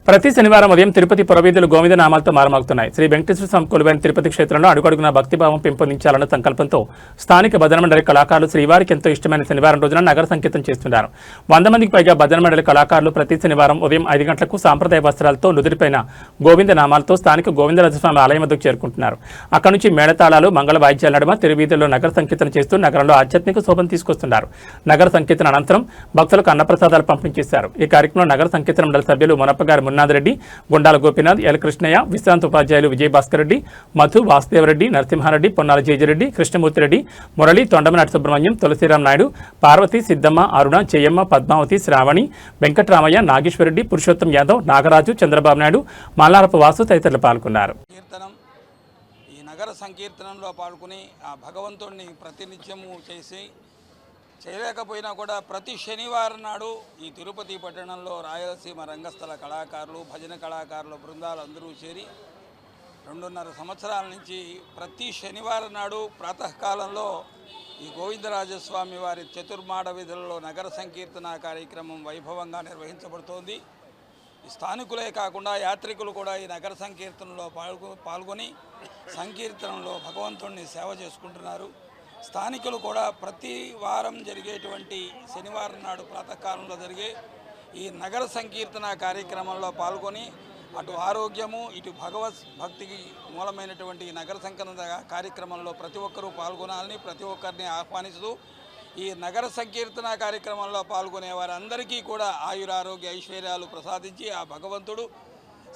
ప్రతి శనివారం ఉదయం తిరుపతి పురవీధులు గోవింద నామాలతో మారుమోగుతున్నాయి. శ్రీ వెంకటేశ్వర స్వామి కొలువైన తిరుపతి క్షేత్రంలో అడుగడుగున భక్తిభావం పెంపొందించాలన్న సంకల్పంతో స్థానిక భజన మండలి కళాకారులు శ్రీవారికి ఎంతో ఇష్టమైన శనివారం రోజున నగర సంకీర్తన చేస్తున్నారు. 100 మందికి పైగా భజన మండలి కళాకారులు ప్రతి శనివారం ఉదయం 5 గంటలకు సాంప్రదాయ వస్త్రాలతో నుదురిపైన గోవింద నామాలతో స్థానిక గోవిందరాజస్వామి ఆలయం వద్దకు చేరుకుంటున్నారు. అక్కడి నుంచి మేళతాళాలు, మంగళ వాయిద్యాల నడుమ తిరువీధుల్లో నగర సంకీర్తన చేస్తూ నగరంలో ఆధ్యాత్మిక శోభను తీసుకొస్తున్నారు. నగర సంకీర్తన అనంతరం భక్తులకు అన్నప్రసాదాలు పంపిణీ చేశారు. ఈ కార్యక్రమంలో నగర సంకీర్తన మండలి సభ్యులు మునప్పగారి మున్నాదిరెడ్డి, గుండాల గోపీనాథ్, ఎల్ కృష్ణయ్య, విశ్రాంత ఉపాధ్యాయులు విజయభాస్కర్ రెడ్డి, మధు, వాసుదేవరెడ్డి, నరసింహారెడ్డి, పొన్నాల జయజరెడ్డి, కృష్ణమూర్తిరెడ్డి, మురళి, తొండమనాటి సుబ్రహ్మణ్యం, తులసిరామ్ నాయుడు, పార్వతి, సిద్దమ్మ, అరుణ, చెయ్యమ్మ, పద్మావతి, శ్రావణి, వెంకట్రామయ్య, నాగేశ్వరరెడ్డి, పురుషోత్తం యాదవ్, నాగరాజు, చంద్రబాబు నాయుడు, మల్లారపు వాసు తదితరులు పాల్గొన్నారు. ఈ నగర సంకీర్తనంలో పాల్గొని ఆ భగవంతుడిని ప్రతినిత్యము చేయలేకపోయినా కూడా ప్రతి శనివారం నాడు ఈ తిరుపతి పట్టణంలో రాయలసీమ రంగస్థల కళాకారులు, భజన కళాకారుల బృందాలు అందరూ చేరి 2.5 సంవత్సరాల నుంచి ప్రతి శనివారం నాడు ప్రాతకాలంలో ఈ గోవిందరాజస్వామి వారి చతుర్మాడ వీధులలో నగర సంకీర్తన కార్యక్రమం వైభవంగా నిర్వహించబడుతోంది. స్థానికులే కాకుండా యాత్రికులు కూడా ఈ నగర సంకీర్తనలో పాల్గొని సంకీర్తనలో భగవంతుడిని సేవ చేసుకుంటున్నారు. స్థానికులు కూడా ప్రతి వారం జరిగేటువంటి శనివారం నాడు ప్రాతకాలంలో జరిగే ఈ నగర సంకీర్తన కార్యక్రమంలో పాల్గొని అటు ఆరోగ్యము, ఇటు భక్తికి మూలమైనటువంటి నగర సంకీర్తన కార్యక్రమంలో ప్రతి ఒక్కరూ పాల్గొనాలని ప్రతి ఒక్కరిని ఆహ్వానిస్తూ ఈ నగర సంకీర్తన కార్యక్రమంలో పాల్గొనే వారందరికీ కూడా ఆయురారోగ్య ఐశ్వర్యాలు ప్రసాదించి ఆ భగవంతుడు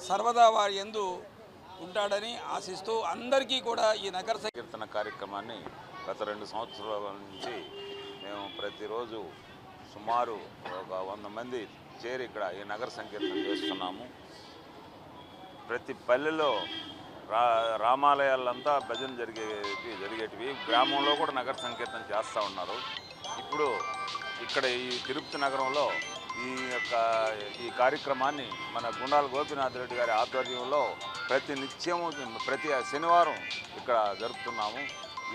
సర్వదా వారి యందు ఉంటాడని ఆశిస్తూ అందరికీ కూడా ఈ నగర సంకీర్తన కార్యక్రమాన్ని గత 2 సంవత్సరాల నుంచి మేము ప్రతిరోజు సుమారు ఒక 100 మంది చేరి ఇక్కడ ఈ నగర సంకీర్తన చేస్తున్నాము. ప్రతి పల్లెలో రామాలయాలంతా భజన జరిగేటివి గ్రామంలో కూడా నగర సంకీర్తన చేస్తూ ఉన్నారు. ఇప్పుడు ఇక్కడ ఈ తిరుపతి నగరంలో ఈ కార్యక్రమాన్ని మన గుండాల గోపీనాథ్ రెడ్డి గారి ఆధ్వర్యంలో ప్రతి శనివారం ఇక్కడ జరుపుతున్నాము.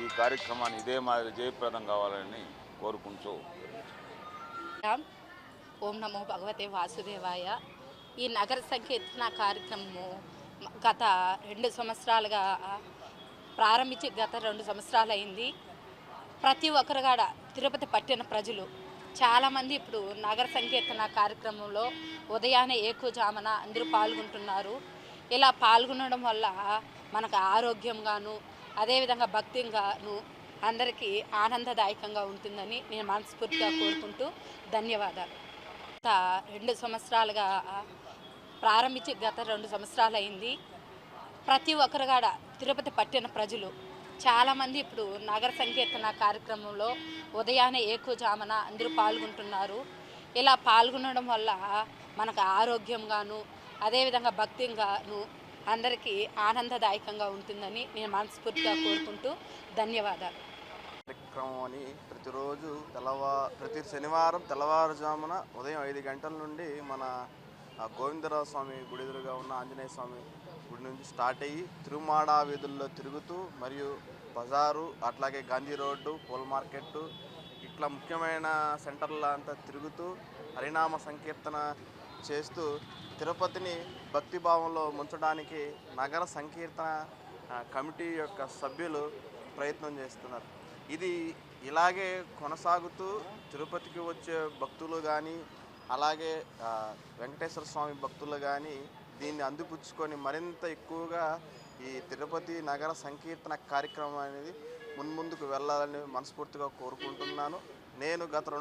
ఈ కార్యక్రమాన్ని ఇదే మాదిరి జయప్రదం కావాలని కోరుకుంటూ ఓం నమో భగవతే వాసుదేవాయ. ఈ నగర సంకీర్తన కార్యక్రమము గత 2 సంవత్సరాలుగా ప్రారంభించి గత 2 సంవత్సరాలు అయింది. ప్రతి ఒక్కరు కూడా తిరుపతి పట్టిన ప్రజలు చాలామంది ఇప్పుడు నగర సంకీర్తన కార్యక్రమంలో ఉదయాన్నే ఏకుజామున అందరూ పాల్గొంటున్నారు. ఇలా పాల్గొనడం వల్ల మనకు ఆరోగ్యంగాను అదేవిధంగా భక్తిగాను అందరికీ ఆనందదాయకంగా ఉంటుందని నేను మనస్ఫూర్తిగా కోరుకుంటూ ధన్యవాదాలు. గత 2 సంవత్సరాలుగా ప్రారంభించి గత 2 సంవత్సరాలు అయింది. ప్రతి ఒక్కరు కూడా తిరుపతి పట్టిన ప్రజలు చాలామంది ఇప్పుడు నగర సంకీర్తన కార్యక్రమంలో ఉదయాన్నే ఏకుజామున అందరూ పాల్గొంటున్నారు. ఇలా పాల్గొనడం వల్ల మనకు ఆరోగ్యంగాను అదేవిధంగా భక్తిగాను అందరికీ ఆనందదాయకంగా ఉంటుందని నేను మనస్ఫూర్తిగా కోరుకుంటూ ధన్యవాదాలు. కార్యక్రమం అని ప్రతి శనివారం తెల్లవారుజామున ఉదయం 5 గంటల నుండి మన గోవిందరాజ స్వామి గుడి ఎదురుగా ఉన్న ఆంజనేయ స్వామి గుడి నుంచి స్టార్ట్ అయ్యి తిరుమాడ వీధుల్లో తిరుగుతూ మరియు బజారు, అట్లాగే గాంధీ రోడ్డు, పూల మార్కెట్టు ఇట్లా ముఖ్యమైన సెంటర్ల అంతా తిరుగుతూ హరినామ సంకీర్తన చేస్తూ తిరుపతిని భక్తిభావంలో ముంచడానికి నగర సంకీర్తన కమిటీ యొక్క సభ్యులు ప్రయత్నం చేస్తున్నారు. ఇది ఇలాగే కొనసాగుతూ తిరుపతికి వచ్చే భక్తులు కానీ అలాగే వెంకటేశ్వర స్వామి భక్తులు కానీ దీన్ని అందిపుచ్చుకొని మరింత ఎక్కువగా ఈ తిరుపతి నగర సంకీర్తన కార్యక్రమం అనేది మున్ముందుకు వెళ్ళాలని మనస్ఫూర్తిగా కోరుకుంటున్నాను. నేను గత